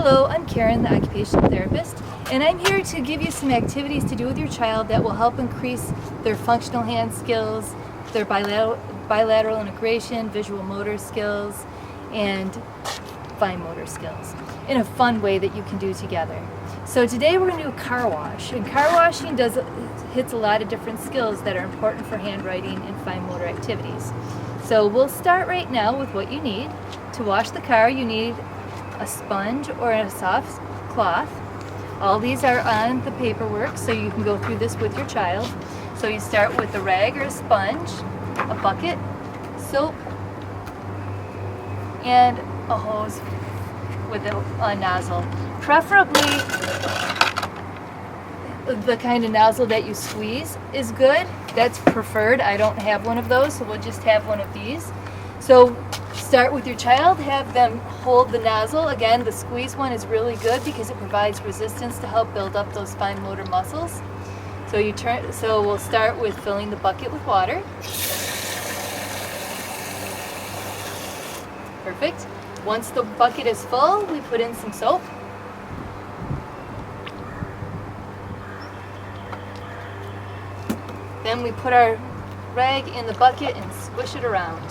Hello, I'm Karen, the occupational therapist, and I'm here to give you some activities to do with your child that will help increase their functional hand skills, their bilateral integration, visual motor skills, and fine motor skills in a fun way that you can do together. So today we're going to do a car wash, and car washing hits a lot of different skills that are important for handwriting and fine motor activities. So we'll start right now with what you need. To wash the car, you need a sponge or a soft cloth. All these are on the paperwork, so you can go through this with your child. So you start with a rag or a sponge, a bucket, soap, and a hose with a nozzle. Preferably the kind of nozzle that you squeeze is good. That's preferred. I don't have one of those, so we'll just have one of these. So start with your child, have them hold the nozzle. Again, the squeeze one is really good because it provides resistance to help build up those fine motor muscles. So we'll start with filling the bucket with water. Perfect. Once the bucket is full, we put in some soap. Then we put our rag in the bucket and squish it around.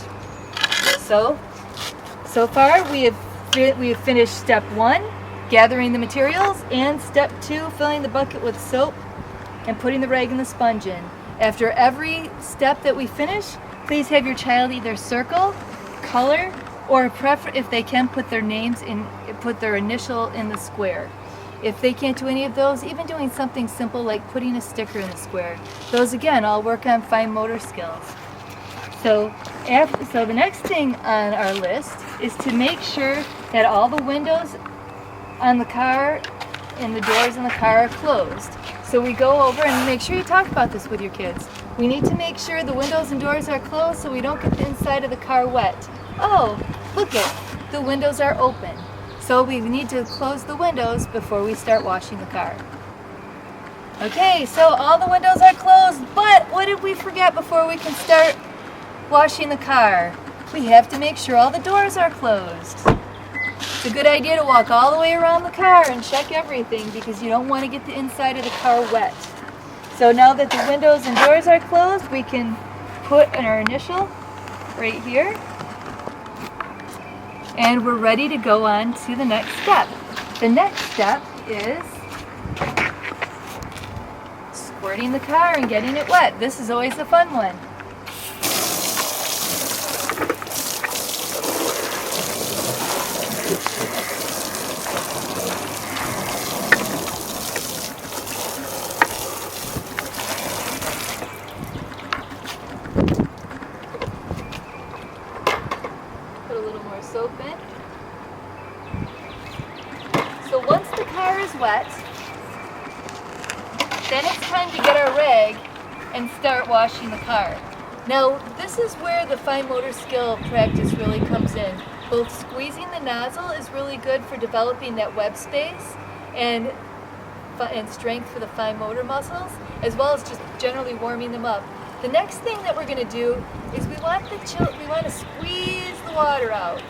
So far we have finished step 1, gathering the materials, and step 2, filling the bucket with soap and putting the rag and the sponge in. After every step that we finish, please have your child either circle, color, or if they can, put their initial in the square. If they can't do any of those, even doing something simple like putting a sticker in the square. Those again all work on fine motor skills. So the next thing on our list is to make sure that all the windows on the car and the doors in the car are closed. So we go over and make sure you talk about this with your kids. We need to make sure the windows and doors are closed so we don't get the inside of the car wet. Oh, look it, the windows are open. So we need to close the windows before we start washing the car. Okay, so all the windows are closed, but what did we forget before we can start washing the car? We have to make sure all the doors are closed. It's a good idea to walk all the way around the car and check everything because you don't want to get the inside of the car wet. So now that the windows and doors are closed, we can put our initial right here. And we're ready to go on to the next step. The next step is squirting the car and getting it wet. This is always a fun one. Put a little more soap in. So once the car is wet, then it's time to get our rag and start washing the car. Now, this is where the fine motor skill practice really comes in. Both squeezing the nozzle is really good for developing that web space and strength for the fine motor muscles, as well as just generally warming them up. The next thing that we're going to do is we want to squeeze the water out.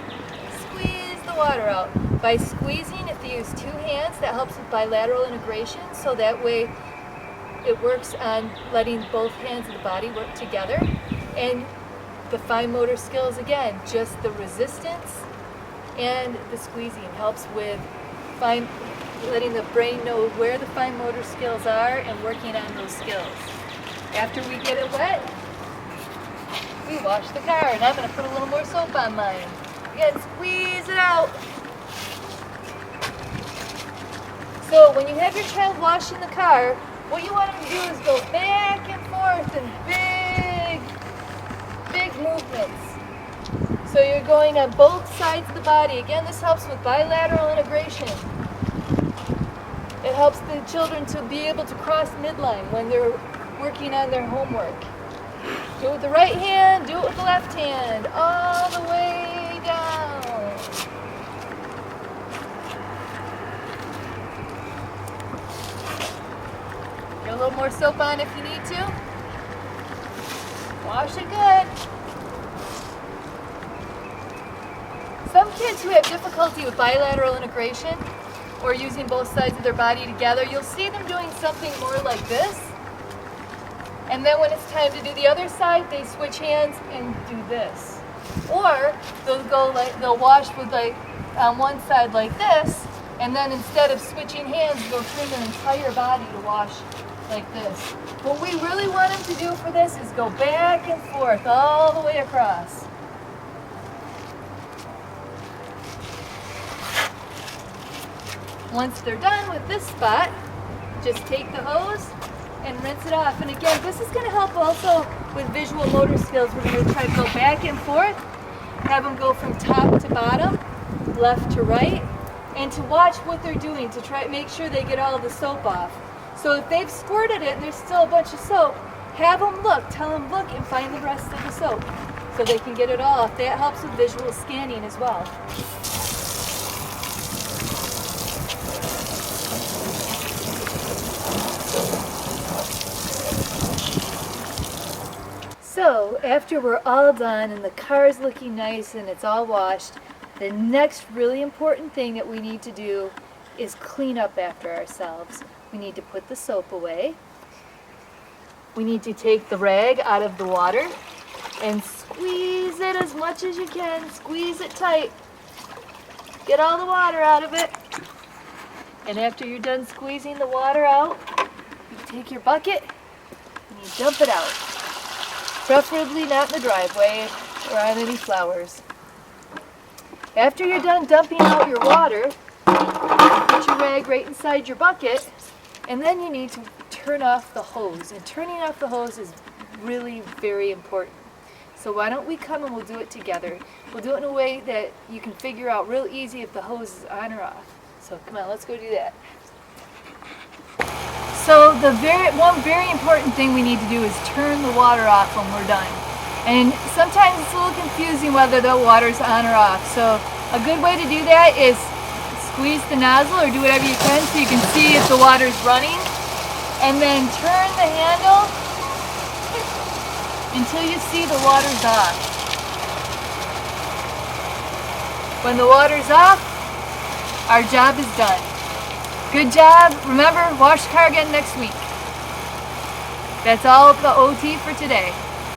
Squeeze the water out. By squeezing, if you use 2 hands, that helps with bilateral integration, so that way it works on letting both hands of the body work together. And the fine motor skills, again, just the resistance and the squeezing helps with letting the brain know where the fine motor skills are and working on those skills. After we get it wet, we wash the car, and I'm going to put a little more soap on mine. Again, squeeze it out. So when you have your child washing the car, what you want them to do is go back and forth in big movements. So you're going on both sides of the body. Again, this helps with bilateral integration. It helps the children to be able to cross midline when they're working on their homework. Do it with the right hand, do it with the left hand, all the way down. Get a little more soap on if you need to. Wash it good. Some kids who have difficulty with bilateral integration or using both sides of their body together, you'll see them doing something more like this. And then when it's time to do the other side, they switch hands and do this. Or they'll wash with on one side like this, and then instead of switching hands, they'll turn their entire body to wash like this. What we really want them to do for this is go back and forth all the way across. Once they're done with this spot, just take the hose and rinse it off. And again, this is going to help also with visual motor skills. We're going to try to go back and forth, have them go from top to bottom, left to right, and to watch what they're doing to try to make sure they get all the soap off. So if they've squirted it and there's still a bunch of soap, have them look, tell them look and find the rest of the soap so they can get it all off. That helps with visual scanning as well. So after we're all done and the car's looking nice and it's all washed, the next really important thing that we need to do is clean up after ourselves. We need to put the soap away. We need to take the rag out of the water and squeeze it as much as you can. Squeeze it tight. Get all the water out of it. And after you're done squeezing the water out, you take your bucket and you dump it out. Preferably not in the driveway or on any flowers. After you're done dumping out your water, put your rag right inside your bucket, and then you need to turn off the hose. And turning off the hose is really very important. So why don't we come and we'll do it together. We'll do it in a way that you can figure out real easy if the hose is on or off. So come on, let's go do that. So one very important thing we need to do is turn the water off when we're done. And sometimes it's a little confusing whether the water's on or off. So a good way to do that is squeeze the nozzle or do whatever you can so you can see if the water's running. And then turn the handle until you see the water's off. When the water's off, our job is done. Good job. Remember, wash the car again next week. That's all the OT for today.